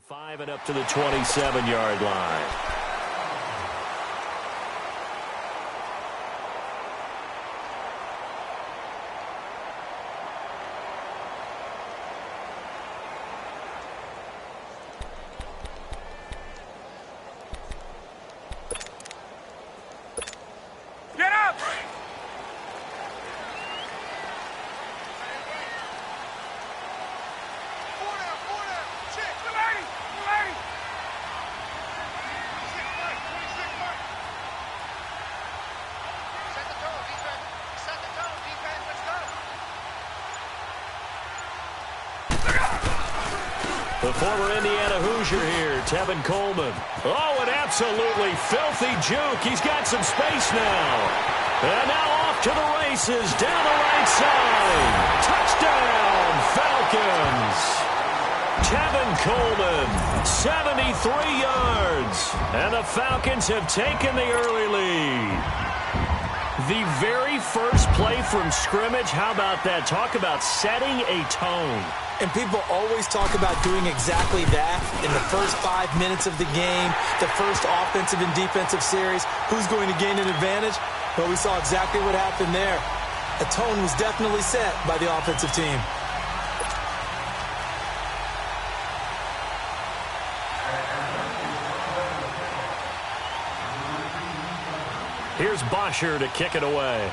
5 and up to the 27-yard line. Get up! The former Indiana Hoosier here, Tevin Coleman. Oh, an absolutely filthy juke. He's got some space now. And now off to the races, down the right side. Touchdown, Falcons. Tevin Coleman, 73 yards. And the Falcons have taken the early lead. The very first play from scrimmage, how about that? Talk about setting a tone. And people always talk about doing exactly that in the first 5 minutes of the game, the first offensive and defensive series. Who's going to gain an advantage? Well, we saw exactly what happened there. A tone was definitely set by the offensive team. Here's Bosher to kick it away.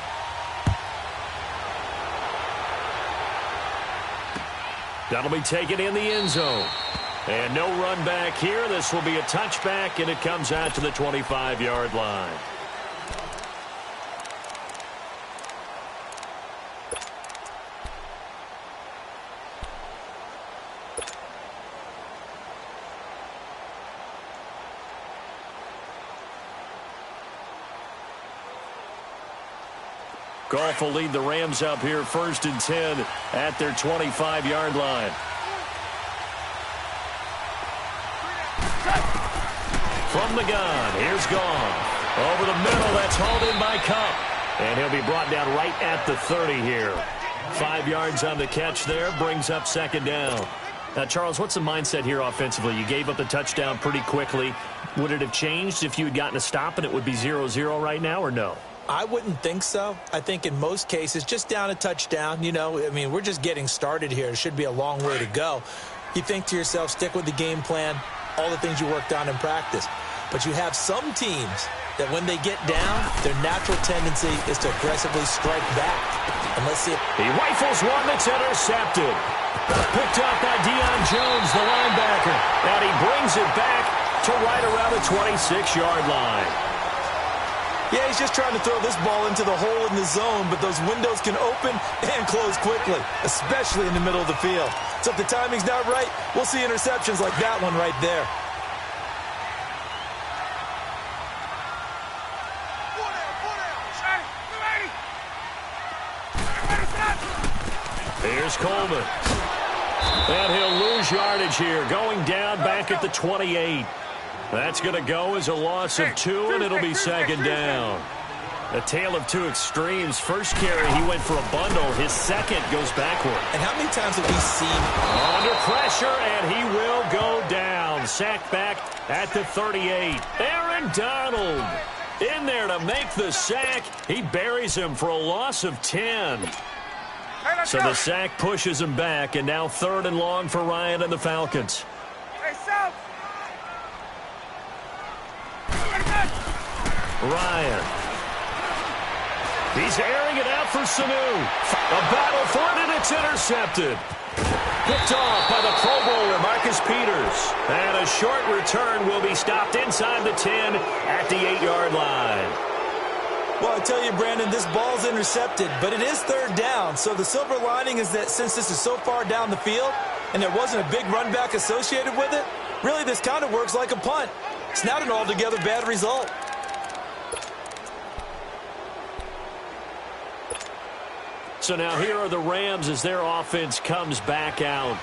That'll be taken in the end zone. And no run back here. This will be a touchback, and it comes out to the 25-yard line. Goff will lead the Rams up here 1st and 10 at their 25-yard line. From the gun, here's Goff. Over the middle, that's hauled in by Kupp. And he'll be brought down right at the 30 here. 5 yards on the catch there, brings up 2nd down. Now, Charles, what's the mindset here offensively? You gave up the touchdown pretty quickly. Would it have changed if you had gotten a stop and it would be 0-0 right now, or no? I wouldn't think so. I think in most cases, just down a touchdown, we're just getting started here. It should be a long way to go. You think to yourself, stick with the game plan, all the things you worked on in practice. But you have some teams that when they get down, their natural tendency is to aggressively strike back. And let's see if he rifles one that's intercepted. Picked up by Deion Jones, the linebacker. And he brings it back to right around the 26-yard line. Yeah, he's just trying to throw this ball into the hole in the zone, but those windows can open and close quickly, especially in the middle of the field. So if the timing's not right, we'll see interceptions like that one right there. Here's Coleman. And he'll lose yardage here, going down back at the 28. That's going to go as a loss of 2, and it'll be 2nd down. A tale of two extremes. First carry, he went for a bundle. His second goes backward. And how many times have we seen under pressure, and he will go down. Sacked back at the 38. Aaron Donald in there to make the sack. He buries him for a loss of 10. So the sack pushes him back, and now 3rd and long for Ryan and the Falcons. Ryan. He's airing it out for Sanu. A battle for it, and it's intercepted. Picked off by the Pro Bowler, Marcus Peters. And a short return will be stopped inside the 10 at the 8-yard line. Well, I tell you, Brandon, this ball's intercepted, but it is 3rd down. So the silver lining is that since this is so far down the field and there wasn't a big run back associated with it, really this kind of works like a punt. It's not an altogether bad result. So now here are the Rams as their offense comes back out.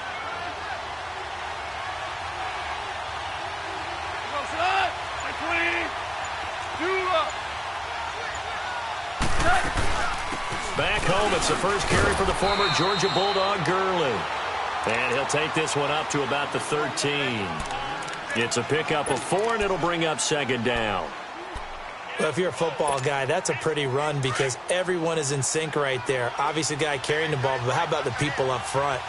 Back home, it's the first carry for the former Georgia Bulldog, Gurley. And he'll take this one up to about the 13. It's a pickup of 4, and it'll bring up second down. Well, if you're a football guy, that's a pretty run because everyone is in sync right there. Obviously, the guy carrying the ball, but how about the people up front?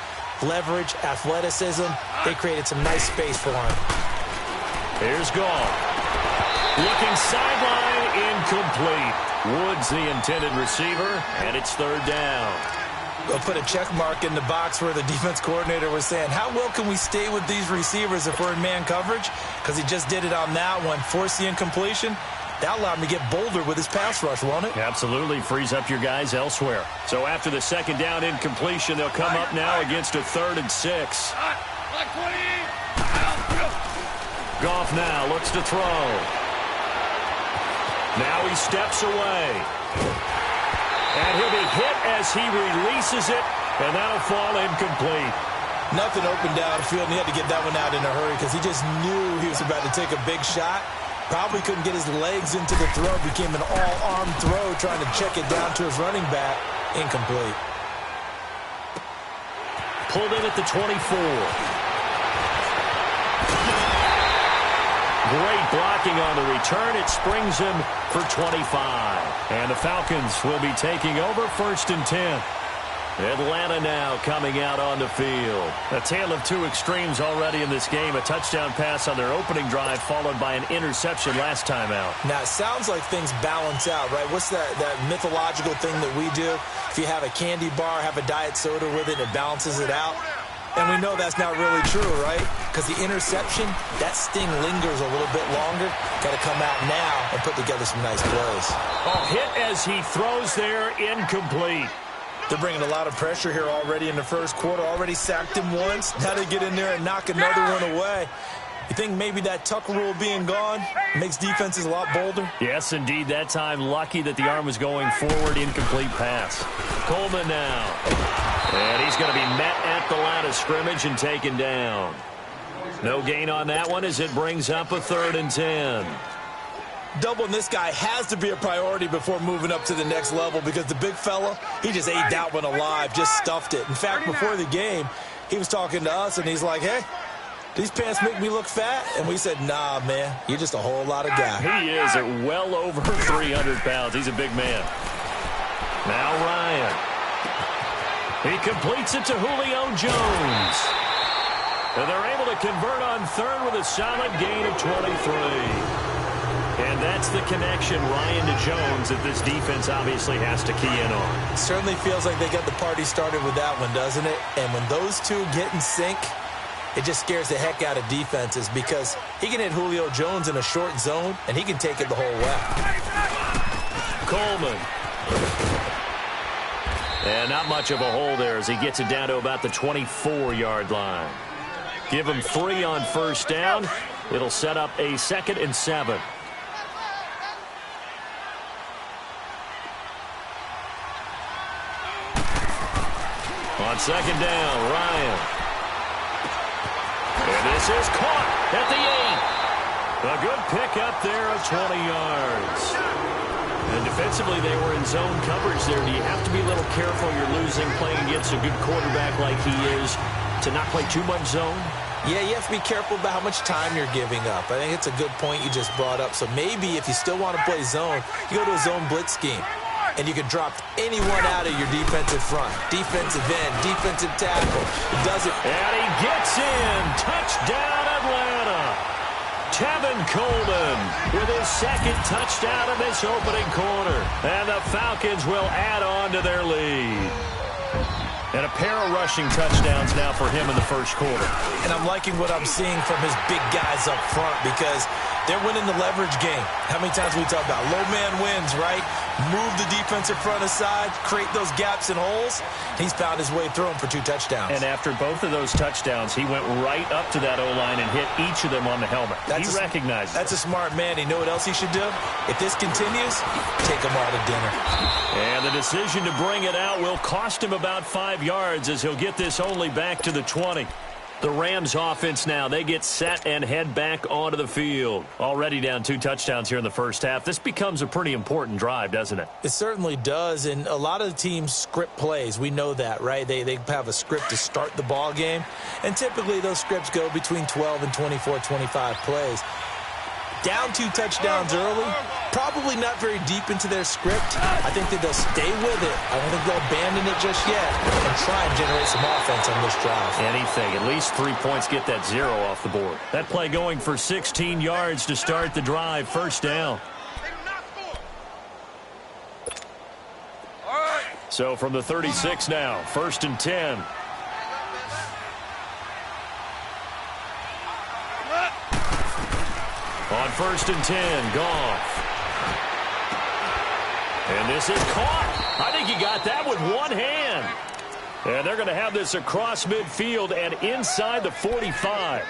Leverage, athleticism, they created some nice space for him. Here's Gall. Looking sideline, incomplete. Woods the intended receiver, and it's third down. We'll put a check mark in the box where the defense coordinator was saying, how well can we stay with these receivers if we're in man coverage? Because he just did it on that one, forced the incompletion. That allowed him to get bolder with his pass rush, won't it? Absolutely. Frees up your guys elsewhere. So after the second down incompletion, they'll come up now against a 3rd and 6. Goff now looks to throw. Now he steps away. And he'll be hit as he releases it, and that'll fall incomplete. Nothing open downfield, and he had to get that one out in a hurry because he just knew he was about to take a big shot. Probably couldn't get his legs into the throw. Became an all-arm throw trying to check it down to his running back. Incomplete. Pulled in at the 24. Great blocking on the return. It springs him for 25. And the Falcons will be taking over 1st and 10. Atlanta now coming out on the field. A tale of two extremes already in this game. A touchdown pass on their opening drive followed by an interception last time out. Now, it sounds like things balance out, right? What's that mythological thing that we do? If you have a candy bar, have a diet soda with it, it balances it out. And we know that's not really true, right? Because the interception, that sting lingers a little bit longer. Got to come out now and put together some nice plays. Oh, hit as he throws there, incomplete. They're bringing a lot of pressure here already in the first quarter. Already sacked him once. Now they get in there and knock another one away. You think maybe that tuck rule being gone makes defenses a lot bolder? Yes, indeed. That time, lucky that the arm was going forward. Incomplete pass. Coleman now. And he's going to be met at the line of scrimmage and taken down. No gain on that one as it brings up a 3rd and 10. Doubling this guy has to be a priority before moving up to the next level because the big fella, he just ate that one alive, just stuffed it. In fact, before the game, he was talking to us, and he's like, hey, these pants make me look fat? And we said, nah, man, you're just a whole lot of guy. He is at well over 300 pounds. He's a big man. Now Ryan. He completes it to Julio Jones. And they're able to convert on 3rd with a solid gain of 23. And that's the connection, Ryan to Jones, that this defense obviously has to key in on. It certainly feels like they got the party started with that one, doesn't it? And when those two get in sync, it just scares the heck out of defenses because he can hit Julio Jones in a short zone, and he can take it the whole way. Coleman. And not much of a hole there as he gets it down to about the 24-yard line. Give him 3 on 1st down. It'll set up a 2nd and 7. On 2nd down, Ryan. And this is caught at the 8. A good pickup there of 20 yards. And defensively, they were in zone coverage there. Do you have to be a little careful? You're losing playing against a good quarterback like he is to not play too much zone? Yeah, you have to be careful about how much time you're giving up. I think it's a good point you just brought up. So maybe if you still want to play zone, you go to a zone blitz scheme. And you can drop anyone out of your defensive front. Defensive end, defensive tackle. It does it. And he gets in. Touchdown, Atlanta. Tevin Coleman with his 2nd touchdown of this opening quarter. And the Falcons will add on to their lead. And a pair of rushing touchdowns now for him in the first quarter. And I'm liking what I'm seeing from his big guys up front because they're winning the leverage game. How many times we talk about low man wins, right? Move the defensive front aside, create those gaps and holes. He's found his way through them for 2 touchdowns. And after both of those touchdowns, he went right up to that O-line and hit each of them on the helmet. He recognized it. That's a smart man. You know what else he should do? If this continues, take them all to dinner. And the decision to bring it out will cost him about 5 yards as he'll get this only back to the 20. The Rams offense now, they get set and head back onto the field. Already down 2 touchdowns here in the first half. This becomes a pretty important drive, doesn't it? It certainly does, and a lot of the teams script plays. We know that, right? They have a script to start the ball game, and typically those scripts go between 12 and 24, 25 plays. Down 2 touchdowns early, probably not very deep into their script. I think that they'll stay with it. I don't think they'll abandon it just yet and try and generate some offense on this drive. Anything. At least 3 points, get that 0 off the board. That play going for 16 yards to start the drive. First down. So from the 36 now, 1st and 10. On 1st and 10, Goff. And this is caught. I think he got that with one hand. And they're going to have this across midfield and inside the 45.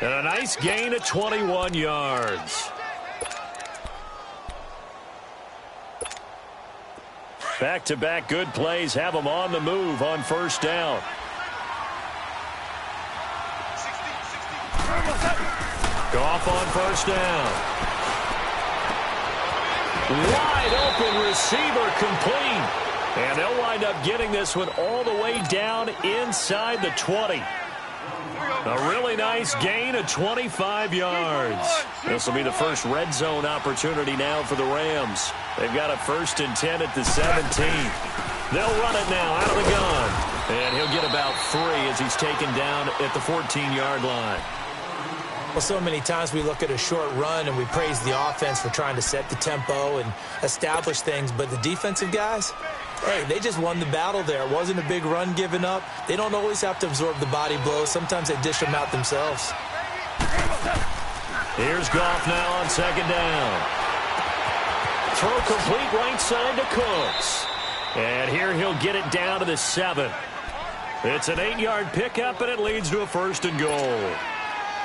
And a nice gain of 21 yards. Back-to-back good plays have them on the move on 1st down. Goff on 1st down. Wide open receiver complete. And they'll wind up getting this one all the way down inside the 20. A really nice gain of 25 yards. This will be the first red zone opportunity now for the Rams. They've got a 1st and 10 at the 17. They'll run it now out of the gun. And he'll get about 3 as he's taken down at the 14-yard line. Well, so many times we look at a short run and we praise the offense for trying to set the tempo and establish things, but the defensive guys, hey, they just won the battle there. It wasn't a big run given up. They don't always have to absorb the body blows. Sometimes they dish them out themselves. Here's Goff now on 2nd down. Throw complete right side to Cooks. And here he'll get it down to the 7. It's an 8-yard pickup, and it leads to a 1st and goal.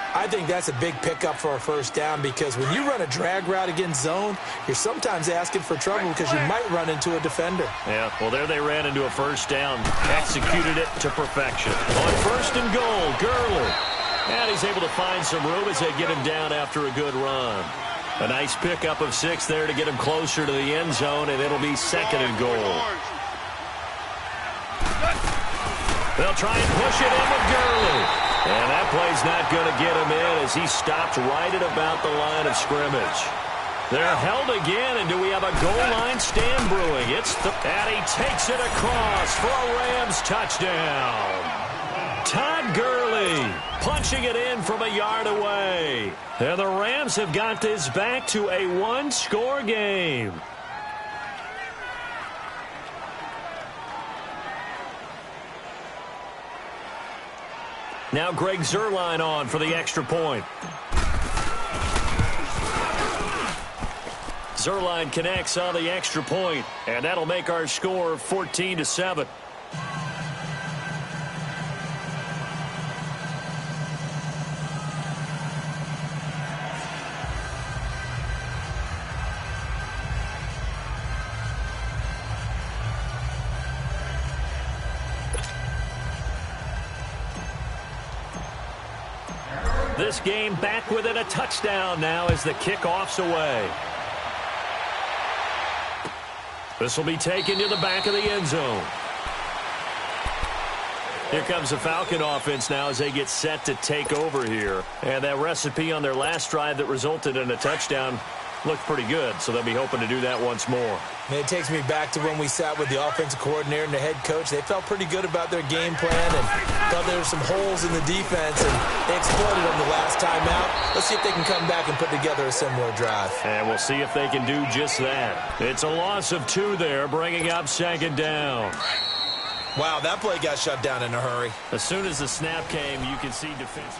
I think that's a big pickup for a 1st down because when you run a drag route against zone, you're sometimes asking for trouble because you might run into a defender. Yeah, well, there they ran into a 1st down. Executed it to perfection. On 1st and goal, Gurley. And he's able to find some room as they get him down after a good run. A nice pickup of 6 there to get him closer to the end zone, and it'll be 2nd and goal. They'll try and push it in with Gurley. And that play's not going to get him in as he stopped right at about the line of scrimmage. They're held again, and do we have a goal line stand brewing? And he takes it across for a Rams touchdown. Todd Gurley punching it in from a yard away. And the Rams have got this back to a 1-score game. Now Greg Zuerlein on for the extra point. Zuerlein connects on the extra point, and that'll make our score 14-7. This game back within a touchdown now as the kickoff's away. This will be taken to the back of the end zone. Here comes the Falcon offense now as they get set to take over here. And that recipe on their last drive that resulted in a touchdown looked pretty good, so they'll be hoping to do that once more. It takes me back to when we sat with the offensive coordinator and the head coach. They felt pretty good about their game plan and thought there were some holes in the defense, and they exploited them the last time out. Let's see if they can come back and put together a similar drive. And we'll see if they can do just that. It's a loss of 2 there, bringing up 2nd down. Wow, that play got shut down in a hurry. As soon as the snap came, you can see defense.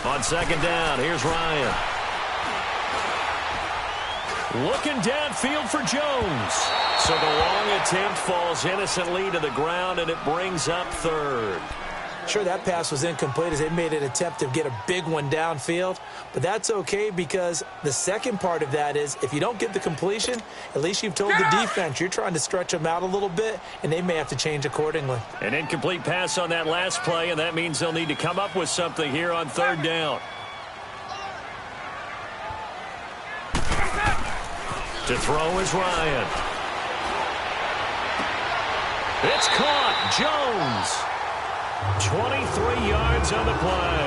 On 2nd down, here's Ryan. Looking downfield for Jones. So the long attempt falls innocently to the ground, and it brings up third. Sure, that pass was incomplete as they made an attempt to get a big one downfield, but that's okay because the second part of that is if you don't get the completion, at least you've told the defense you're trying to stretch them out a little bit, and they may have to change accordingly. An incomplete pass on that last play, and that means they'll need to come up with something here on third down. To throw is Ryan. It's caught. Jones. 23 yards on the play.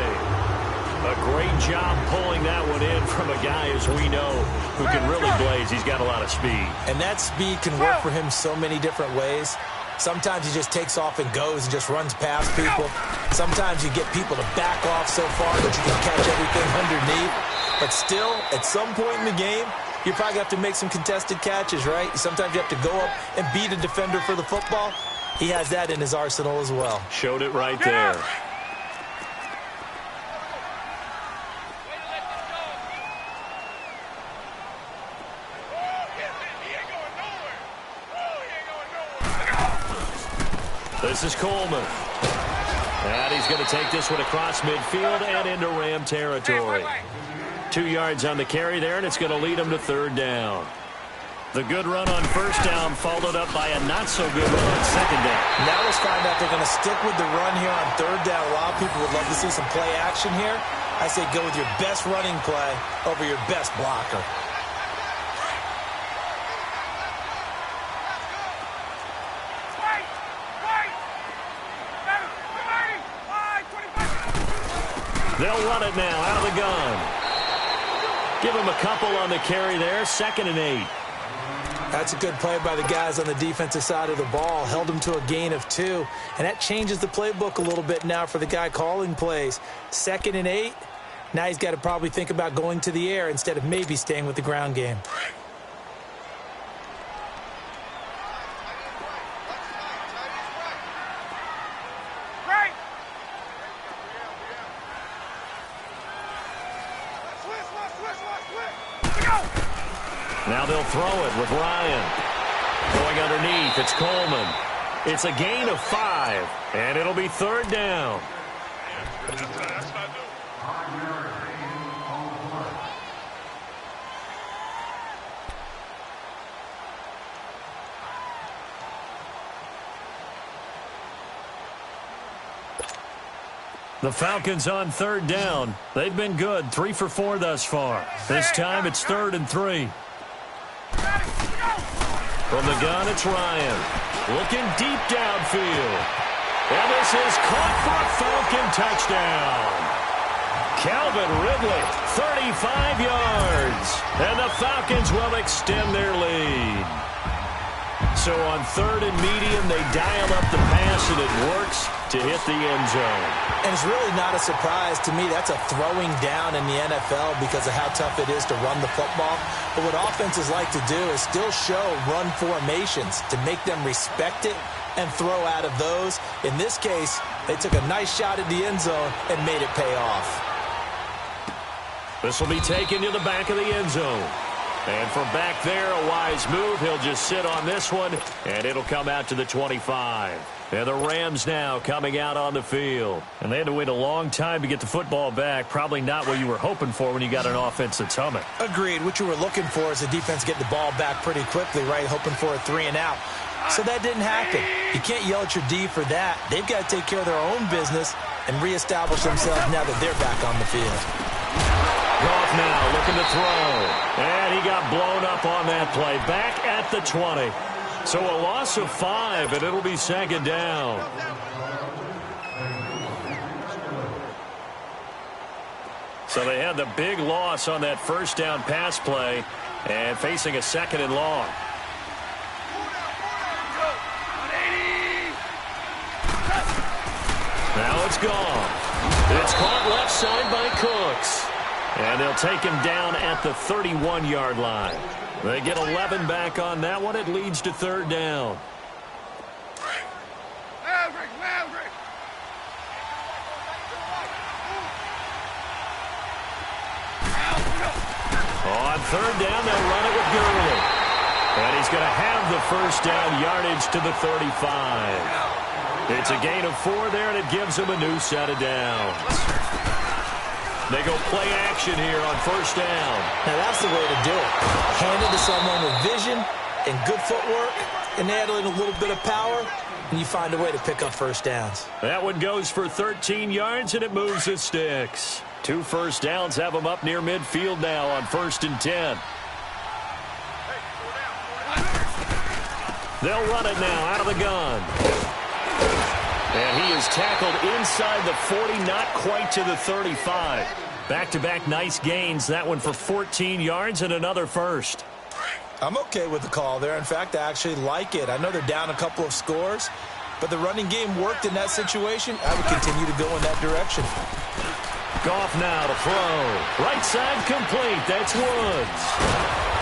A great job pulling that one in from a guy, as we know, who can really blaze. He's got a lot of speed. And that speed can work for him so many different ways. Sometimes he just takes off and goes and just runs past people. Sometimes you get people to back off so far that you can catch everything underneath. But still, at some point in the game, you probably have to make some contested catches, right? Sometimes you have to go up and beat a defender for the football. He has that in his arsenal as well. Showed it right there. This is Coleman. And he's going to take this one across midfield and into Ram territory. 2 yards on the carry there, and it's going to lead him to third down. The good run on first down followed up by a not-so-good run on second down. Now let's find out they're going to stick with the run here on third down. A lot of people would love to see some play action here. I say go with your best running play over your best blocker. They'll run it now out of the gun. Give him a couple on the carry there. 2nd and 8. That's a good play by the guys on the defensive side of the ball. Held him to a gain of 2. And that changes the playbook a little bit now for the guy calling plays. 2nd and 8. Now he's got to probably think about going to the air instead of maybe staying with the ground game. Now they'll throw it with Ryan. Going underneath, it's Coleman. It's a gain of 5, and it'll be third down. The Falcons on third down. They've been good, 3 for 4 thus far. This time it's 3rd and 3. From the gun, it's Ryan. Looking deep downfield. And this is caught for a Falcon touchdown. Calvin Ridley, 35 yards. And the Falcons will extend their lead. So on 3rd and medium, they dial up the pass, and it works to hit the end zone. And it's really not a surprise to me. That's a throwing down in the NFL because of how tough it is to run the football. But what offenses like to do is still show run formations to make them respect it and throw out of those. In this case, they took a nice shot at the end zone and made it pay off. This will be taken to the back of the end zone. And from back there, a wise move. He'll just sit on this one, and it'll come out to the 25. And the Rams now coming out on the field. And they had to wait a long time to get the football back. Probably not what you were hoping for when you got an offense that's humming. Agreed. What you were looking for is the defense getting the ball back pretty quickly, right? Hoping for a 3 and out. So that didn't happen. You can't yell at your D for that. They've got to take care of their own business and reestablish themselves now that they're back on the field. Goff now looking to throw. And he got blown up on that play. Back at the 20. So a loss of 5, and it'll be 2nd down. So they had the big loss on that first down pass play and facing a 2nd and long. Now it's gone. It's caught left side by Cooks. And they'll take him down at the 31-yard line. They get 11 back on that one. It leads to 3rd down. On 3rd down, they'll run it with Gurley. And he's going to have the first down yardage to the 35. It's a gain of 4 there, and it gives him a new set of downs. They go play action here on first down. Now, that's the way to do it. Hand it to someone with vision and good footwork, and add in a little bit of power, and you find a way to pick up first downs. That one goes for 13 yards, and it moves the sticks. 2 first downs have them up near midfield now on 1st and 10. They'll run it now out of the gun. And he is tackled inside the 40, not quite to the 35. Back-to-back nice gains. That one for 14 yards and another first. I'm okay with the call there. In fact, I actually like it. I know they're down a couple of scores, but the running game worked in that situation. I would continue to go in that direction. Goff now to throw. Right side complete. That's Woods.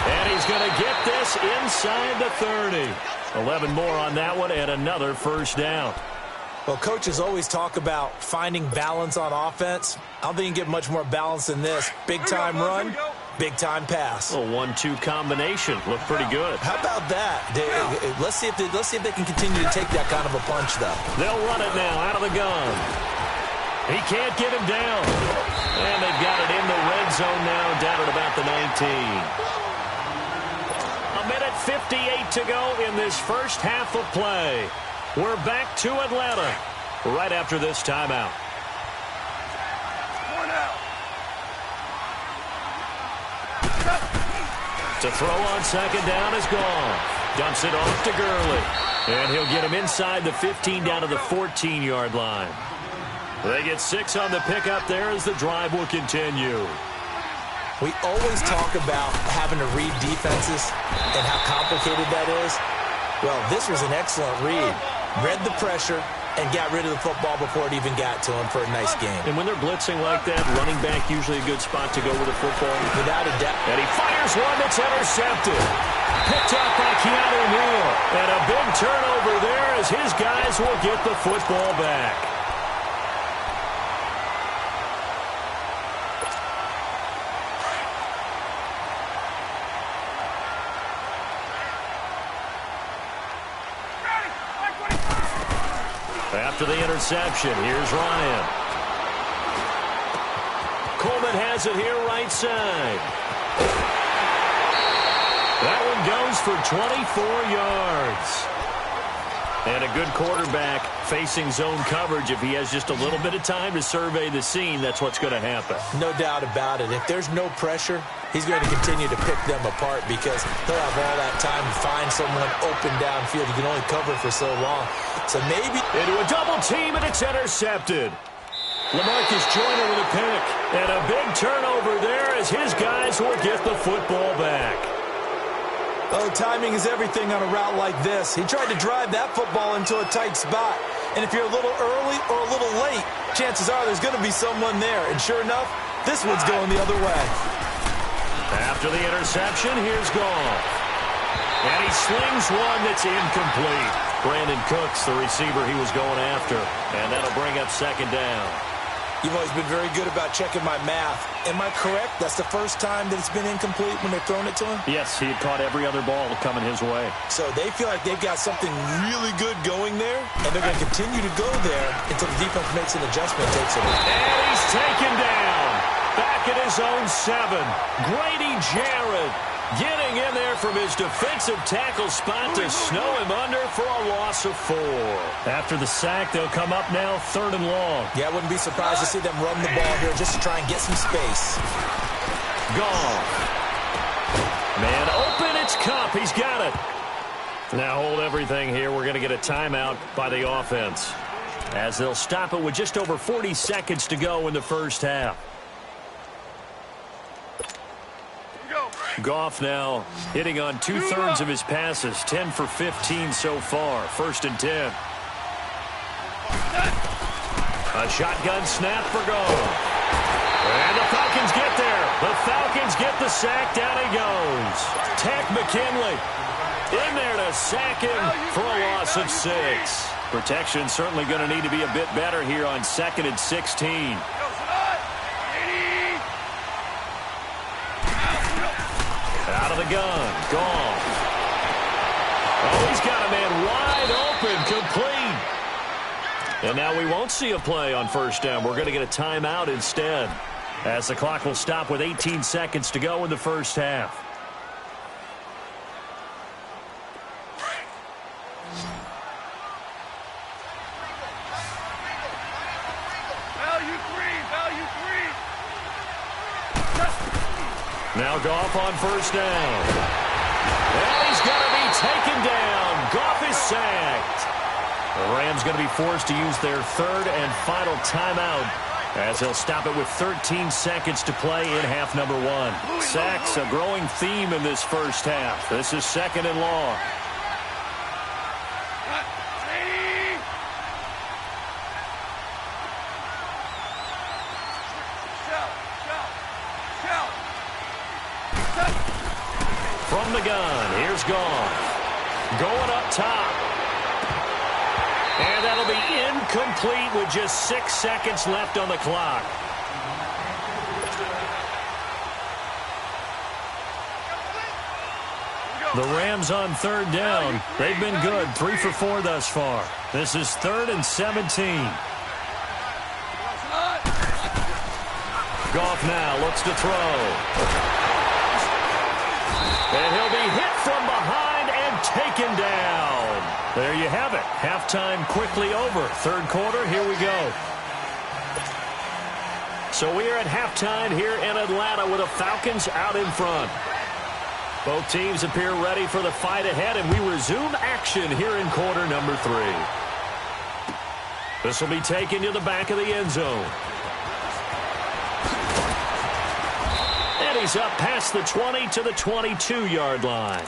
And he's going to get this inside the 30. 11 more on that one and another first down. Well, coaches always talk about finding balance on offense. I don't think you can get much more balance than this. Big-time run, big-time pass. A 1-2 combination. Looked pretty good. How about that? Let's see if they can continue to take that kind of a punch, though. They'll run it now out of the gun. He can't get him down. And they've got it in the red zone now, down at about the 19. A minute 58 to go in this first half of play. We're back to Atlanta right after this timeout. To throw on second down is gone. Dumps it off to Gurley. And he'll get him inside the 15 down to the 14-yard line. They get 6 on the pickup there as the drive will continue. We always talk about having to read defenses and how complicated that is. Well, this was an excellent read. Read the pressure and got rid of the football before it even got to him for a nice game. And when they're blitzing like that, running back usually a good spot to go with the football. Without a doubt. And he fires one that's intercepted. Picked up by Keanu Neal. And a big turnover there as his guys will get the football back. After the interception, here's Ryan. Coleman has it here right side. That one goes for 24 yards. And a good quarterback facing zone coverage. If he has just a little bit of time to survey the scene, that's what's going to happen. No doubt about it. If there's no pressure, he's going to continue to pick them apart because he'll have all that time to find someone open downfield. He can only cover for so long. So maybe into a double team, and it's intercepted. LaMarcus Joyner with a pick. And a big turnover there as his guys will get the football back. Oh, timing is everything on a route like this. He tried to drive that football into a tight spot. And if you're a little early or a little late, chances are there's going to be someone there. And sure enough, this one's going the other way. After the interception, here's Goff. And he slings one that's incomplete. Brandon Cooks, the receiver he was going after. And that'll bring up second down. You've always been very good about checking my math. Am I correct? That's the first time that it's been incomplete when they've thrown it to him? Yes, he had caught every other ball coming his way. So they feel like they've got something really good going there, and they're going to continue to go there until the defense makes an adjustment and takes it away. And he's taken down. Back at his own 7. Grady Jarrett getting in there from his defensive tackle spot to snow him under for a loss of 4. After the sack, they'll come up now 3rd and long. Yeah, I wouldn't be surprised to see them run the ball here just to try and get some space. Goff. Man open, it's Cup. He's got it. Now hold everything here. We're going to get a timeout by the offense as they'll stop it with just over 40 seconds to go in the first half. Goff now hitting on 2/3 of his passes, 10 for 15 so far. 1st and 10. A shotgun snap for Goff. And the Falcons get there. The Falcons get the sack. Down he goes. Tack McKinley in there to sack him for a loss of 6. Protection certainly going to need to be a bit better here on 2nd and 16. Out of the gun. Goff. Oh, he's got a man wide open, complete. And now we won't see a play on first down. We're going to get a timeout instead, as the clock will stop with 18 seconds to go in the first half. Now Goff on first down. Well, he's going to be taken down. Goff is sacked. The Rams going to be forced to use their third and final timeout, as they'll stop it with 13 seconds to play in half number one. Sacks, a growing theme in this first half. This is second and long. From the gun, here's Goff. Going up top. And that'll be incomplete with just 6 seconds left on the clock. The Rams on third down. They've been good, 3 for 4 thus far. This is 3rd and 17. Goff now looks to throw. And he'll be hit from behind and taken down. There you have it. Halftime quickly over. Third quarter, here we go. So we are at halftime here in Atlanta with the Falcons out in front. Both teams appear ready for the fight ahead, and we resume action here in quarter number 3. This will be taken to the back of the end zone. And he's up past the 20 to the 22-yard line.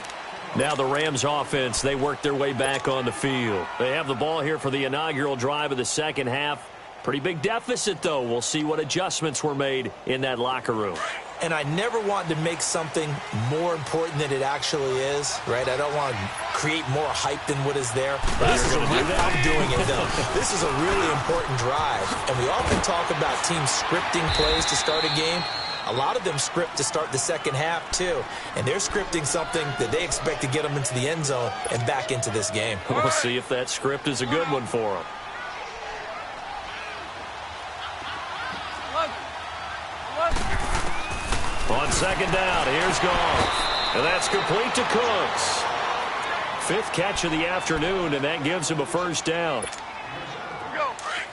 Now the Rams offense, they work their way back on the field. They have the ball here for the inaugural drive of the second half. Pretty big deficit, though. We'll see what adjustments were made in that locker room. And I never want to make something more important than it actually is, right? I don't want to create more hype than what is there. But I'm doing it, though. This is a really important drive. And we often talk about teams scripting plays to start a game. A lot of them script to start the second half, too. And they're scripting something that they expect to get them into the end zone and back into this game. We'll see if that script is a good one for them. On second down, here's Goff. And that's complete to Cooks. 5th catch of the afternoon, and that gives him a first down.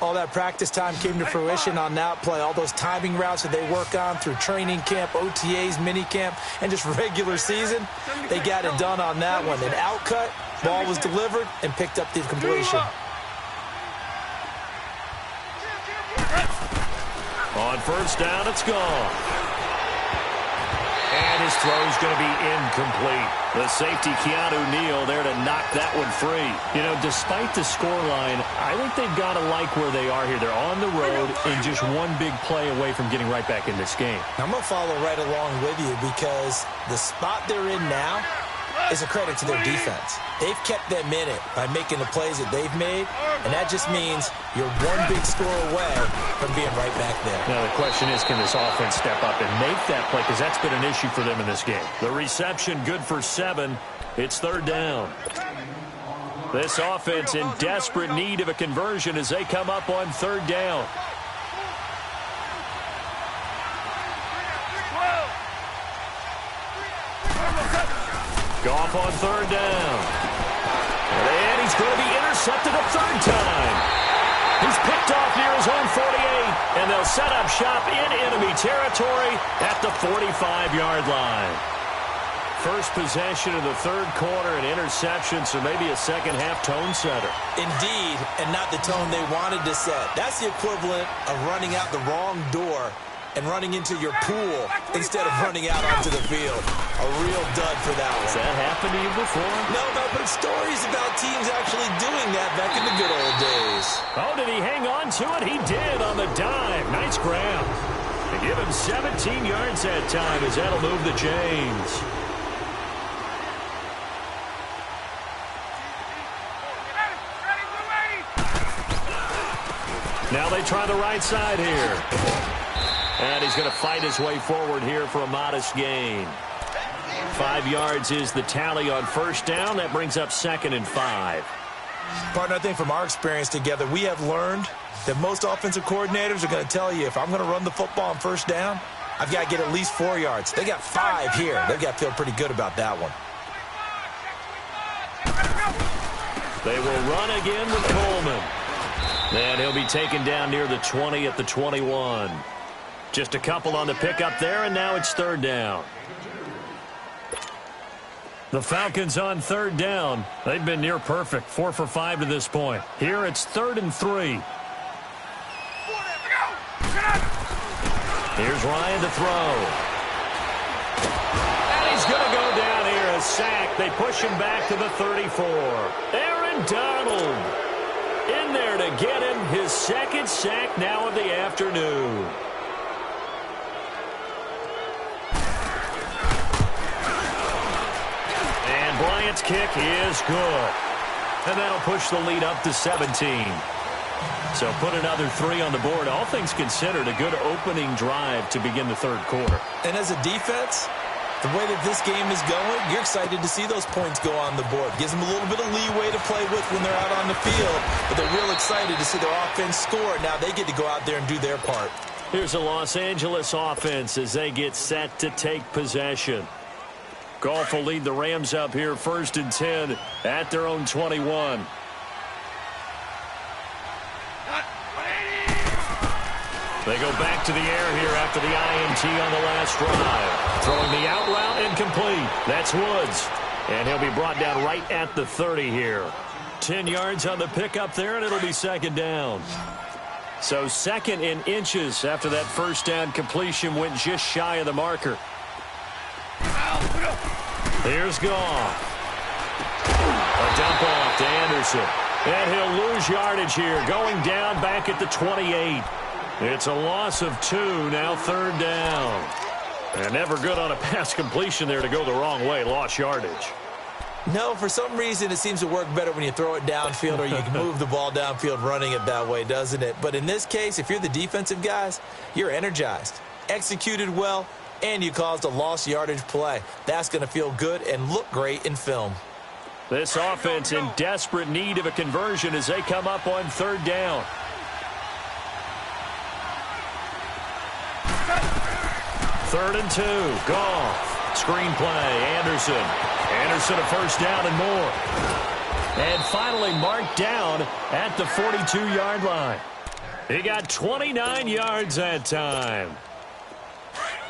All that practice time came to fruition on that play. All those timing routes that they work on through training camp, OTAs, minicamp, and just regular season, they got it done on that one. An outcut, ball was delivered, and picked up the completion. On first down, it's gone. And his throw's going to be incomplete. The safety, Keanu Neal, there to knock that one free. You know, despite the scoreline, I think they've got to like where they are here. They're on the road and just one big play away from getting right back in this game. I'm going to follow right along with you because the spot they're in now is a credit to their defense. They've kept them in it by making the plays that they've made, and that just means you're one big score away from being right back there. Now the question is, can this offense step up and make that play? Because that's been an issue for them in this game. The reception good for 7. It's third down. This offense in desperate need of a conversion as they come up on third down. Goff on third down. And he's going to be intercepted a third time. He's picked off near his own 48, and they'll set up shop in enemy territory at the 45-yard line. First possession of the third quarter, an interception, so maybe a second-half tone setter. Indeed, and not the tone they wanted to set. That's the equivalent of running out the wrong door and running into your pool instead of running out onto the field. A real dud for that one. Has that happened to you before? No, but stories about teams actually doing that back in the good old days. Oh, did he hang on to it? He did on the dive. Nice grab. They give him 17 yards that time as that'll move the chains. Now they try the right side here. And he's going to fight his way forward here for a modest gain. 5 yards is the tally on first down. That brings up 2nd and 5. Partner, I think from our experience together, we have learned that most offensive coordinators are going to tell you, if I'm going to run the football on first down, I've got to get at least 4 yards. They got 5 here. They've got to feel pretty good about that one. They will run again with Coleman. And he'll be taken down near the 20 at the 21. Just a couple on the pickup there, and now it's 3rd down. The Falcons on 3rd down. They've been near perfect, 4 for 5 to this point. Here it's 3rd and 3. Here's Ryan to throw. And he's going to go down here, a sack. They push him back to the 34. Aaron Donald in there to get him his 2nd sack now of the afternoon. And Bryant's kick is good. And that'll push the lead up to 17. So put another 3 on the board. All things considered, a good opening drive to begin the 3rd quarter. And as a defense, the way that this game is going, you're excited to see those points go on the board. Gives them a little bit of leeway to play with when they're out on the field, but they're real excited to see their offense score. Now they get to go out there and do their part. Here's a Los Angeles offense as they get set to take possession. Goff will lead the Rams up here 1st and 10 at their own 21. They go back to the air here after the INT on the last drive. Throwing the out route incomplete. That's Woods. And he'll be brought down right at the 30 here. 10 yards on the pickup there, and it'll be 2nd down. So 2nd in inches after that first down completion went just shy of the marker. Here's Goff. A dump off to Anderson. And he'll lose yardage here, going down back at the 28. It's a loss of 2, now 3rd down. And never good on a pass completion there to go the wrong way, lost yardage. No, for some reason it seems to work better when you throw it downfield or you can move the ball downfield running it that way, doesn't it? But in this case, if you're the defensive guys, you're energized, executed well, and you caused a lost yardage play. That's going to feel good and look great in film. This offense in desperate need of a conversion as they come up on 3rd down. Third and 2, Goff. Screen play, Anderson. Anderson a first down and more. And finally marked down at the 42-yard line. He got 29 yards that time.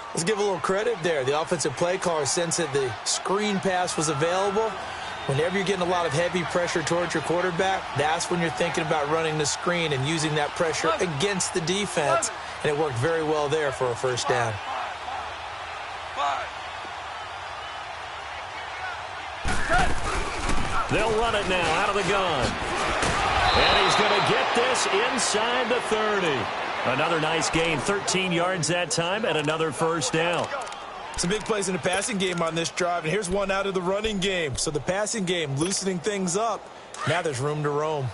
Let's give a little credit there. The offensive play caller sensed that the screen pass was available. Whenever you're getting a lot of heavy pressure towards your quarterback, that's when you're thinking about running the screen and using that pressure against the defense. And it worked very well there for a first down. They'll run it now out of the gun. And he's going to get this inside the 30. Another nice gain, 13 yards that time, and another first down. Some big plays in the passing game on this drive, and here's one out of the running game. So the passing game loosening things up. Now there's room to roam.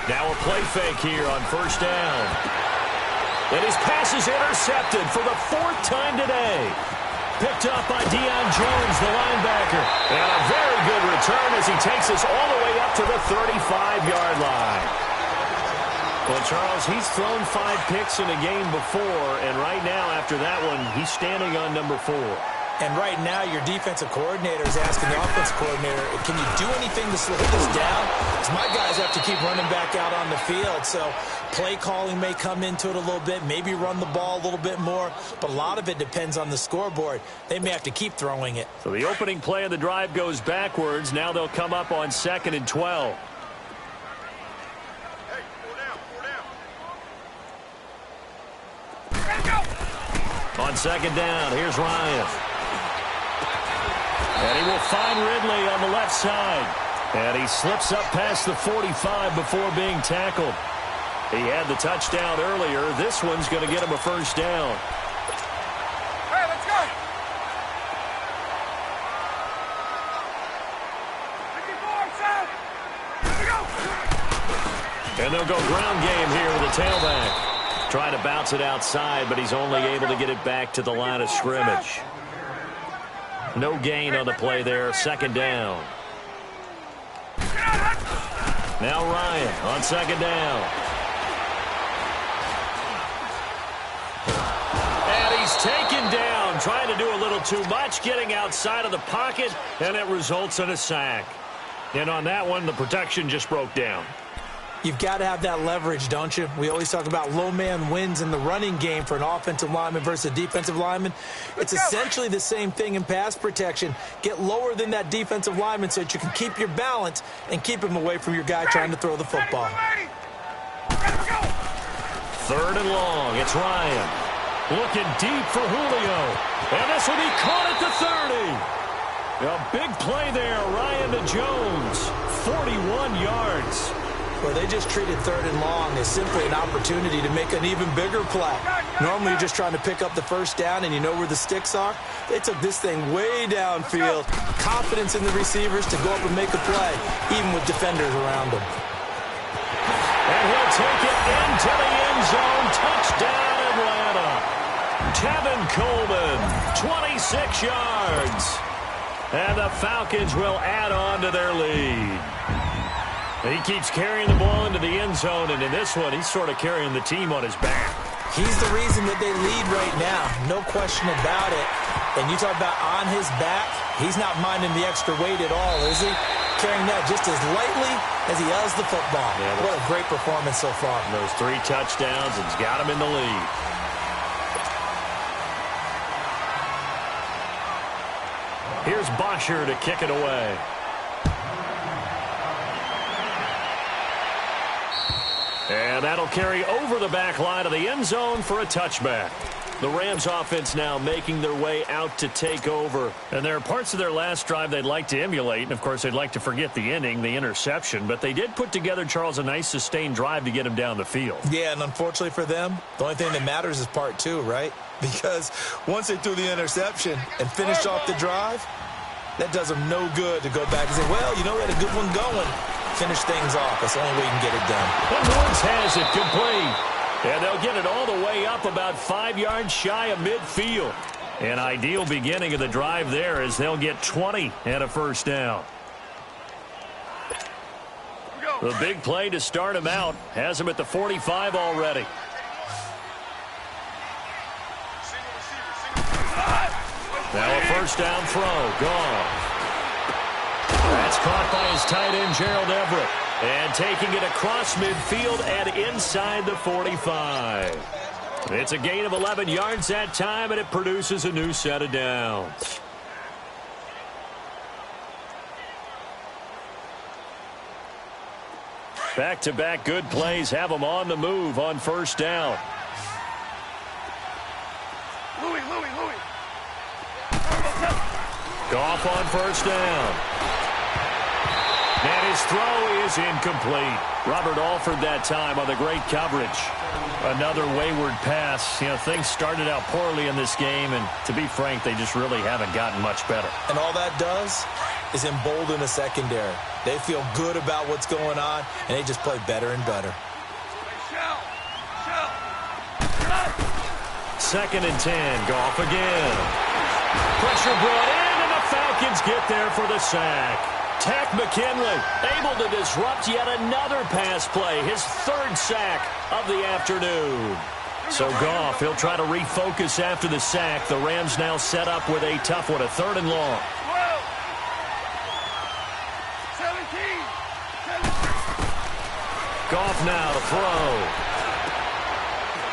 Now a play fake here on first down. And his pass is intercepted for the 4th time today. Picked up by Deion Jones, the linebacker. And a very good return as he takes us all the way up to the 35-yard line. Well, Charles, he's thrown 5 picks in a game before, and right now after that one, he's standing on number 4. And right now, your defensive coordinator is asking the offensive coordinator, can you do anything to slow this down? Because my guys have to keep running back out on the field. So play calling may come into it a little bit, maybe run the ball a little bit more. But a lot of it depends on the scoreboard. They may have to keep throwing it. So the opening play of the drive goes backwards. Now they'll come up on 2nd and 12. On 2nd down, here's Ryan. And he will find Ridley on the left side. And he slips up past the 45 before being tackled. He had the touchdown earlier. This one's going to get him a first down. Hey, let's go. And they'll go ground game here with the tailback. Trying to bounce it outside, but he's only able to get it back to the line of scrimmage. No gain on the play there. Second down. Now Ryan on second down. And he's taken down, trying to do a little too much, getting outside of the pocket, and it results in a sack. And on that one, the protection just broke down. You've got to have that leverage, don't you? We always talk about low man wins in the running game for an offensive lineman versus a defensive lineman. It's essentially the same thing in pass protection. Get lower than that defensive lineman so that you can keep your balance and keep him away from your guy trying to throw the football. Third and long. It's Ryan. Looking deep for Julio. And this will be caught at the 30. A big play there. Ryan to Jones. 41 yards. Well, they just treated third and long as simply an opportunity to make an even bigger play. Normally, you're just trying to pick up the first down and you know where the sticks are. They took this thing way downfield. Confidence in the receivers to go up and make a play, even with defenders around them. And he'll take it into the end zone. Touchdown, Atlanta. Tevin Coleman, 26 yards. And the Falcons will add on to their lead. He keeps carrying the ball into the end zone, and in this one, he's sort of carrying the team on his back. He's the reason that they lead right now, no question about it. And you talk about on his back, he's not minding the extra weight at all, is he? Carrying that just as lightly as he does the football. Yeah, what a great performance so far. Those 3 touchdowns, and he's got him in the lead. Here's Bosher to kick it away. And that'll carry over the back line of the end zone for a touchback. The Rams offense now making their way out to take over. And there are parts of their last drive they'd like to emulate. And, of course, they'd like to forget the inning, the interception. But they did put together, Charles, a nice sustained drive to get him down the field. Yeah, and unfortunately for them, the only thing that matters is part 2, right? Because once they threw the interception and finished off the drive, that does them no good to go back and say, well, you know, we had a good one going. Finish things off. That's the only way you can get it done. And Woods has it complete. And they'll get it all the way up about 5 yards shy of midfield. An ideal beginning of the drive there as they'll get 20 and a first down. The big play to start him out has him at the 45 already. Now a first down throw. Gone. That's caught by his tight end, Gerald Everett. And taking it across midfield and inside the 45. It's a gain of 11 yards that time, and it produces a new set of downs. Back-to-back good plays have them on the move on first down. Louis. Goff on first down. And his throw is incomplete. Robert Alford that time on the great coverage. Another wayward pass. You know, things started out poorly in this game, and to be frank, they just really haven't gotten much better. And all that does is embolden the secondary. They feel good about what's going on, and they just play better and better. Second and 10. Goff again. Pressure brought in, and the Falcons get there for the sack. Tack McKinley able to disrupt yet another pass play. His 3rd sack of the afternoon. So Goff, he'll try to refocus after the sack. The Rams now set up with a tough one, a 3rd and long. 17. Goff now to throw.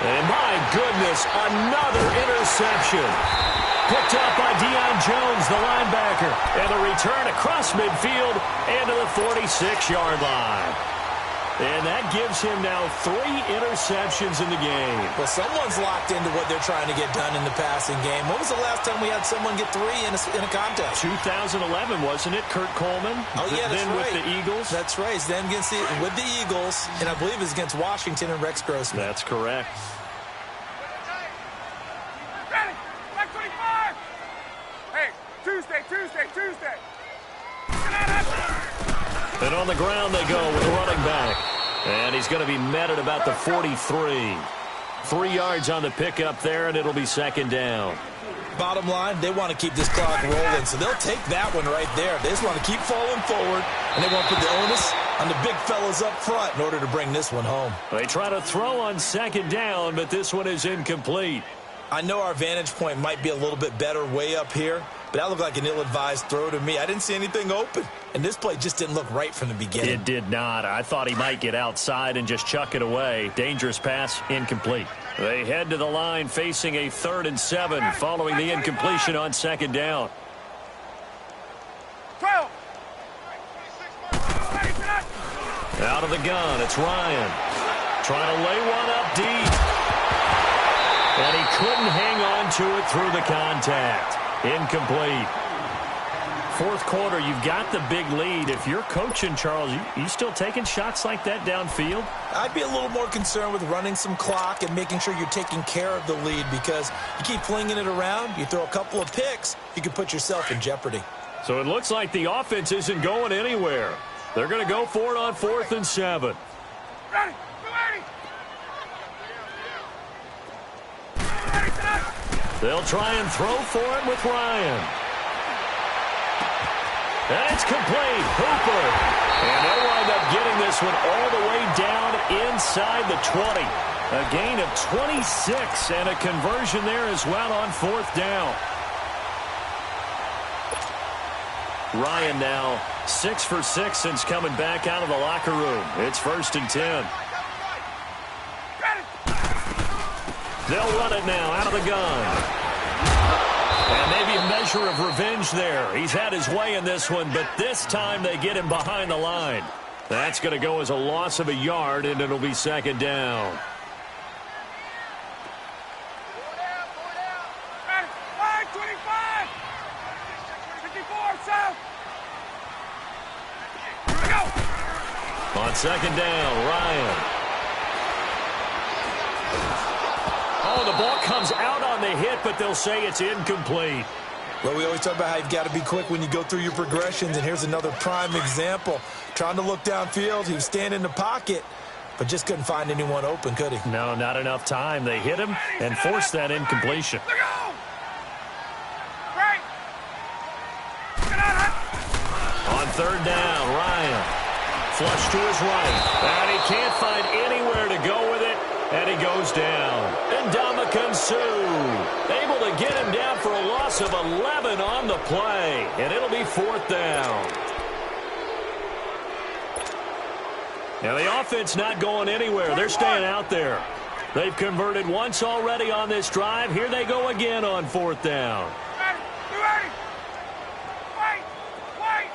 And my goodness, another interception. Picked up by Deion Jones, the linebacker. And the return across midfield and to the 46-yard line. And that gives him now 3 interceptions in the game. Well, someone's locked into what they're trying to get done in the passing game. When was the last time we had someone get 3 in a contest? 2011, wasn't it, Kurt Coleman? Oh, yeah, that's then right. With the Eagles? That's right. It's then with the Eagles, and I believe it's against Washington and Rex Grossman. That's correct. Tuesday. And on the ground they go with the running back. And he's going to be met at about the 43. 3 yards on the pickup there, and it'll be second down. Bottom line, they want to keep this clock rolling, so they'll take that one right there. They just want to keep falling forward, and they want to put the onus on the big fellas up front in order to bring this one home. They try to throw on second down, but this one is incomplete. I know our vantage point might be a little bit better way up here, but that looked like an ill-advised throw to me. I didn't see anything open, and this play just didn't look right from the beginning. It did not. I thought he might get outside and just chuck it away. Dangerous pass, incomplete. They head to the line facing a 3rd and 7 following the incompletion on second down. 12. Out of the gun, it's Ryan. Trying to lay one up deep. And he couldn't hang on to it through the contact. Incomplete. 4th quarter, you've got the big lead. If you're coaching, Charles, you still taking shots like that downfield? I'd be a little more concerned with running some clock and making sure you're taking care of the lead, because you keep flinging it around, you throw a couple of picks, you can put yourself in jeopardy. So it looks like the offense isn't going anywhere. They're going to go for it on 4th and 7. Ready. They'll try and throw for it with Ryan. And it's complete. Hooper. And they'll wind up getting this one all the way down inside the 20. A gain of 26 and a conversion there as well on 4th down. Ryan now 6 for 6 since coming back out of the locker room. It's 1st and 10. They'll run it now out of the gun. And maybe a measure of revenge there. He's had his way in this one, but this time they get him behind the line. That's going to go as a loss of a yard, and it'll be second down. Ready. 25. 54, south. Here we go. On second down, Ryan. Oh, the ball comes out on the hit, but they'll say it's incomplete. Well, we always talk about how you've got to be quick when you go through your progressions, and here's another prime example. Trying to look downfield, he was standing in the pocket, but just couldn't find anyone open, could he? No, not enough time. They hit him and forced that incompletion. Look out! Right. Get out. On 3rd down, Ryan. Flush to his right. And he can't find anywhere to go with it. And he goes down. And Ndamukong Suh able to get him down for a loss of 11 on the play. And it'll be 4th down. Now the offense not going anywhere. They're staying out there. They've converted once already on this drive. Here they go again on 4th down. Ready. Wait.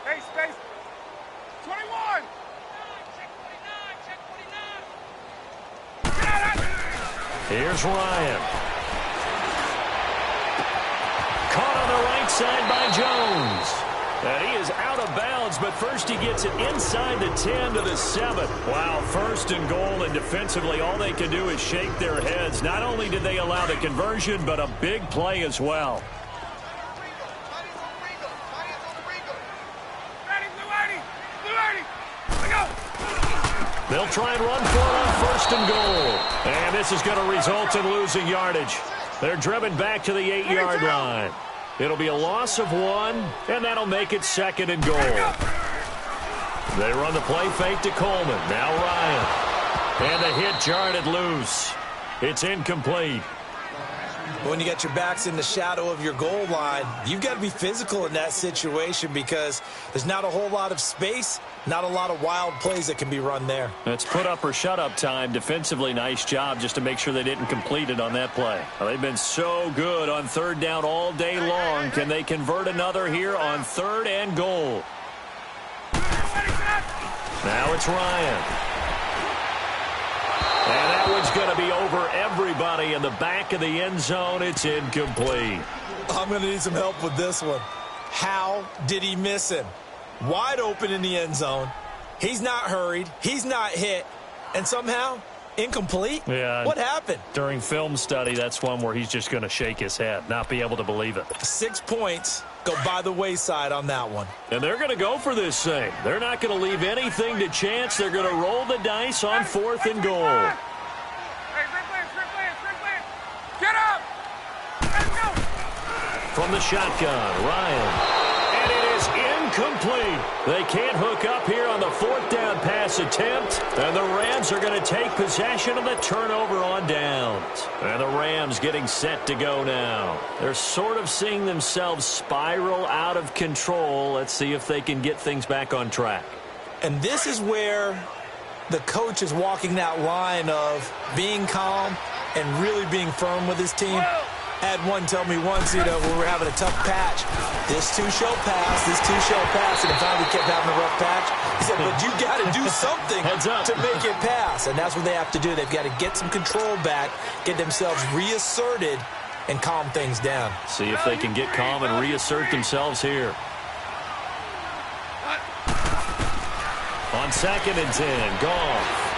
Hey, space. 21. Here's Ryan. Caught on the right side by Jones. And he is out of bounds, but first he gets it inside the 10 to the 7. Wow, 1st and goal, and defensively all they can do is shake their heads. Not only did they allow the conversion, but a big play as well. They'll try and run for it on 1st and goal. And this is going to result in losing yardage. They're driven back to the 8-yard line. It'll be a loss of 1, and that'll make it 2nd and goal. They run the play fake to Coleman. Now Ryan. And the hit jarred it loose. It's incomplete. When you got your backs in the shadow of your goal line, you've got to be physical in that situation, because there's not a whole lot of space, not a lot of wild plays that can be run there. It's put up or shut up time. Defensively, nice job just to make sure they didn't complete it on that play. Well, they've been so good on 3rd down all day long. Can they convert another here on 3rd and goal? Now it's Ryan. And that one's going to be over everybody in the back of the end zone. It's incomplete. I'm going to need some help with this one. How did he miss him? Wide open in the end zone. He's not hurried. He's not hit. And somehow, incomplete? Yeah. What happened? During film study, that's one where he's just going to shake his head, not be able to believe it. 6 points go by the wayside on that one. And they're going to go for this thing. They're not going to leave anything to chance. They're going to roll the dice on 4th and goal. Hey, get up! Let's go! From the shotgun, Ryan. And it is incomplete. They can't hook up here on the 4th down pass attempt. And the Rams are going to take possession of the turnover on downs. And the Rams getting set to go now. They're sort of seeing themselves spiral out of control. Let's see if they can get things back on track. And this is where the coach is walking that line of being calm and really being firm with his team. Had one tell me once, when we were having a tough patch, this too shall pass, and he finally kept having a rough patch. He said, but you got to do something to make it pass, and that's what they have to do. They've got to get some control back, get themselves reasserted, and calm things down. See if they can get calm and reassert themselves here. On 2nd and 10, Goff.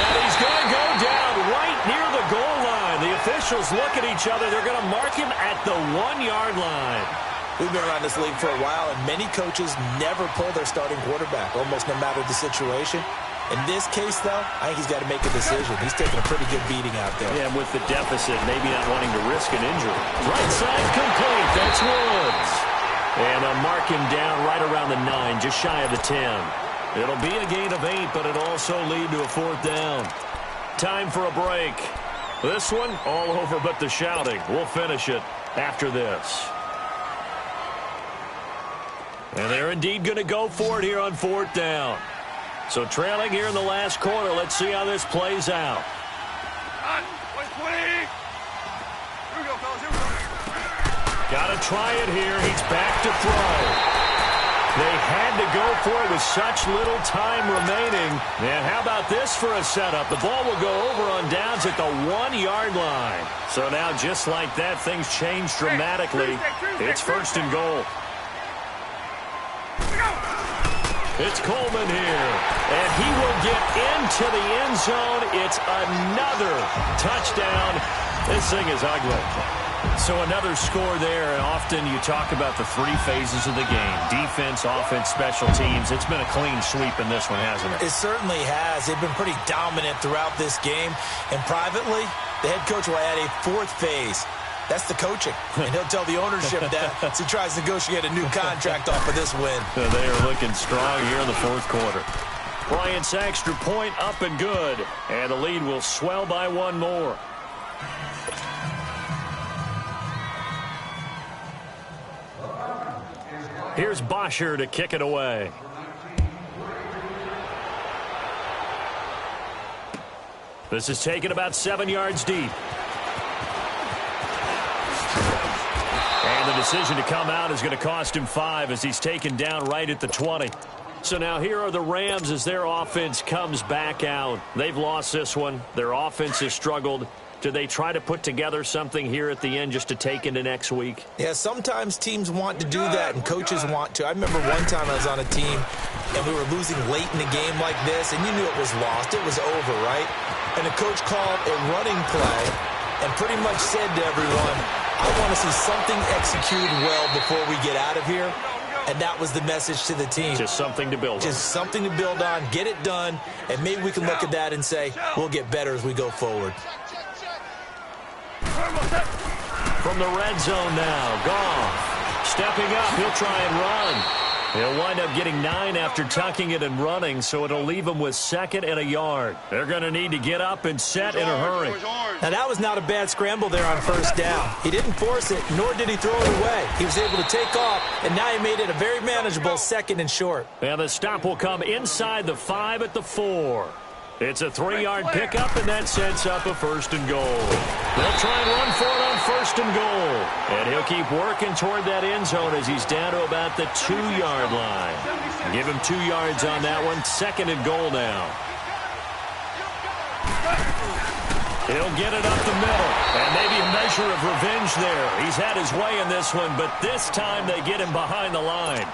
And he's going to go down right near the goal line. The officials look at each other. They're going to mark him at the 1-yard line. We've been around this league for a while, and many coaches never pull their starting quarterback, almost no matter the situation. In this case, though, I think he's got to make a decision. He's taking a pretty good beating out there. Yeah, with the deficit, maybe not wanting to risk an injury. Right side complete. That's Woods. And they'll mark him down right around the 9, just shy of the 10. It'll be a gain of 8, but it'll also lead to a 4th down. Time for a break. This one, all over but the shouting. We'll finish it after this. And they're indeed going to go for it here on 4th down. So trailing here in the last quarter. Let's see how this plays out. Here we go, fellas. Here we go. Got to try it here. He's back to throw. They had to go for it with such little time remaining. And how about this for a setup? The ball will go over on downs at the 1-yard line. So now, just like that, things change dramatically. It's 1st and goal. It's Coleman here. And he will get into the end zone. It's another touchdown. This thing is ugly. So another score there, and often you talk about the 3 phases of the game. Defense, offense, special teams. It's been a clean sweep in this one, hasn't it? It certainly has. They've been pretty dominant throughout this game. And privately, the head coach will add a 4th phase. That's the coaching. And he'll tell the ownership that as he tries to negotiate a new contract off of this win. They are looking strong here in the 4th quarter. Bryant's extra point up and good. And the lead will swell by 1 more. Here's Bosher to kick it away. This is taken about 7 yards deep. And the decision to come out is going to cost him 5 as he's taken down right at the 20. So now here are the Rams as their offense comes back out. They've lost this one. Their offense has struggled. Do they try to put together something here at the end just to take into next week? Yeah, sometimes teams want to do that and coaches want to. I remember one time I was on a team and we were losing late in the game like this, and you knew it was lost. It was over, right? And the coach called a running play and pretty much said to everyone, I want to see something executed well before we get out of here. And that was the message to the team. Just something to build on. Just something to build on, get it done, and maybe we can look at that and say, we'll get better as we go forward. From the red zone now, Goff. Stepping up, he'll try and run. He'll wind up getting 9 after tucking it and running, so it'll leave him with 2nd and a yard. They're going to need to get up and set in a hurry. Now, that was not a bad scramble there on 1st down. He didn't force it, nor did he throw it away. He was able to take off, and now he made it a very manageable 2nd and short. And the stop will come inside the 5 at the 4. It's a 3-yard pickup, and that sets up a 1st and goal. They'll try and run for it on 1st and goal. And he'll keep working toward that end zone as he's down to about the 2-yard line. Give him 2 yards on that one. 2nd and goal now. He'll get it up the middle. And maybe a measure of revenge there. He's had his way in this one, but this time they get him behind the line.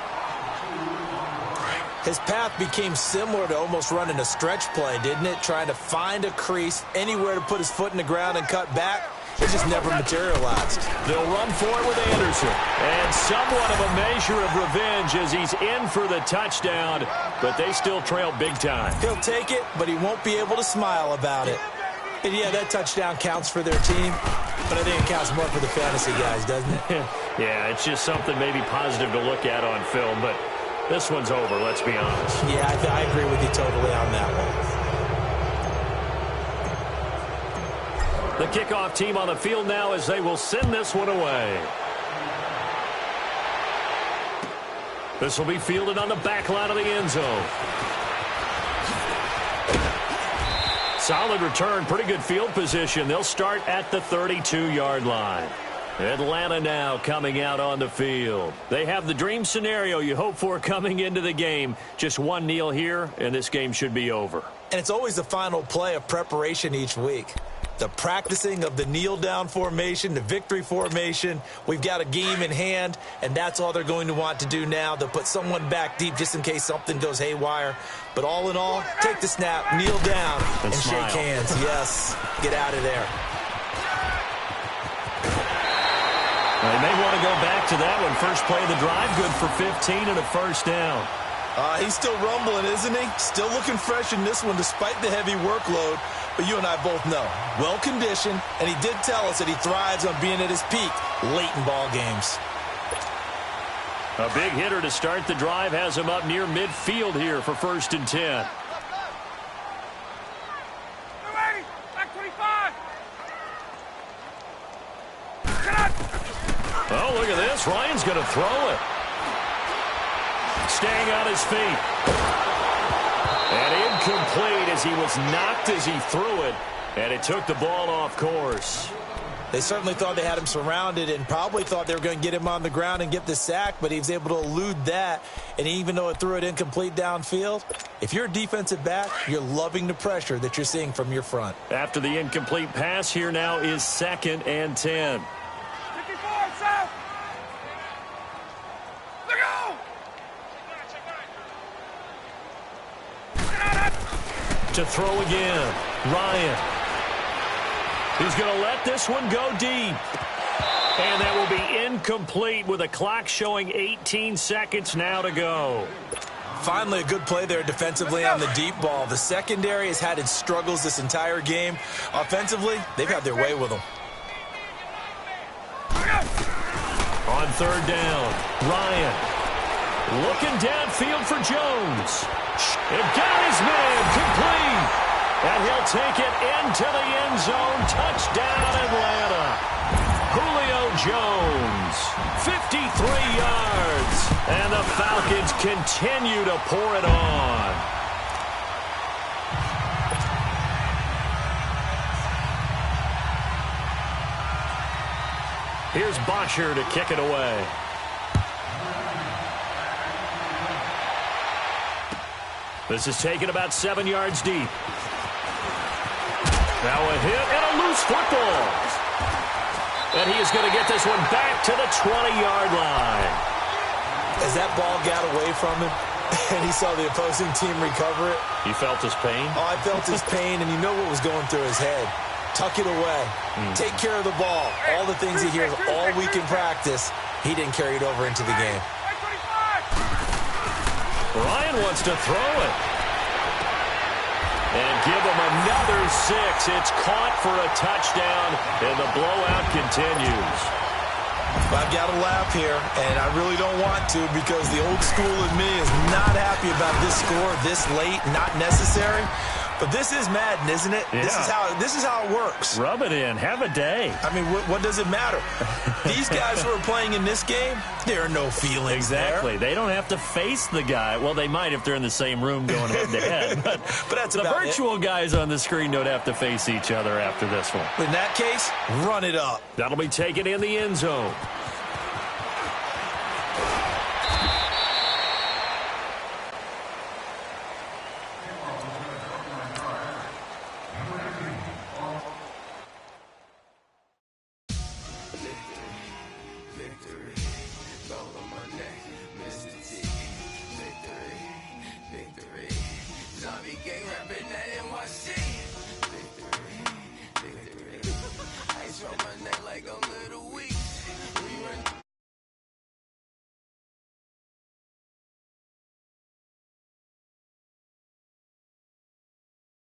His path became similar to almost running a stretch play, didn't it? Trying to find a crease, anywhere to put his foot in the ground and cut back. it just never materialized. They'll run for it with Anderson. And somewhat of a measure of revenge as he's in for the touchdown, but they still trail big time. He'll take it, but he won't be able to smile about it. And yeah, that touchdown counts for their team, but I think it counts more for the fantasy guys, doesn't it? Yeah, it's just something maybe positive to look at on film, but this one's over, let's be honest. Yeah, I agree with you totally on that one. The kickoff team on the field now as they will send this one away. This will be fielded on the back line of the end zone. Solid return, pretty good field position. They'll start at the 32-yard line. Atlanta now coming out on the field. They have the dream scenario you hope for coming into the game. Just one kneel here, and this game should be over. And it's always the final play of preparation each week. The practicing of the kneel-down formation, the victory formation. We've got a game in hand, and that's all they're going to want to do now. They'll put someone back deep just in case something goes haywire. But all in all, take the snap, kneel down, and shake hands. Yes, get out of there. They may want to go back to that one. First play of the drive, good for 15 and a first down. He's still rumbling, isn't he? Still looking fresh in this one despite the heavy workload. But you and I both know, well-conditioned, and he did tell us that he thrives on being at his peak late in ball games. A big hitter to start the drive has him up near midfield here for 1st and 10. Oh, look at this. Ryan's going to throw it. Staying on his feet. And incomplete as he was knocked as he threw it. And it took the ball off course. They certainly thought they had him surrounded and probably thought they were going to get him on the ground and get the sack, but he was able to elude that. And even though it threw it incomplete downfield, if you're a defensive back, you're loving the pressure that you're seeing from your front. After the incomplete pass, here now is 2nd and 10. To throw again, Ryan. He's going to let this one go deep. And that will be incomplete with a clock showing 18 seconds now to go. Finally, a good play there defensively on the deep ball. The secondary has had its struggles this entire game. Offensively, they've had their way with them. On 3rd down, Ryan. Looking downfield for Jones. And got his man complete. And he'll take it into the end zone. Touchdown, Atlanta. Julio Jones, 53 yards. And the Falcons continue to pour it on. Here's Bosher to kick it away. This is taken about 7 yards deep. Now a hit and a loose football. And he is going to get this one back to the 20-yard line. As that ball got away from him and he saw the opposing team recover it. You felt his pain? Oh, I felt his pain, and you know what was going through his head. Tuck it away. Take care of the ball. All the things he hears all week in practice, he didn't carry it over into the game. Ryan wants to throw it. And give him another 6. It's caught for a touchdown, and the blowout continues. I've got to laugh here, and I really don't want to because the old school in me is not happy about this score this late, not necessary. But this is Madden, isn't it? Yeah. This is how it works. Rub it in. Have a day. I mean, what does it matter? These guys who are playing in this game, there are no feelings Exactly. there. They don't have to face the guy. Well, they might if they're in the same room going head-to-head. But that's the about virtual guys on the screen don't have to face each other after this one. In that case, run it up. That'll be taken in the end zone.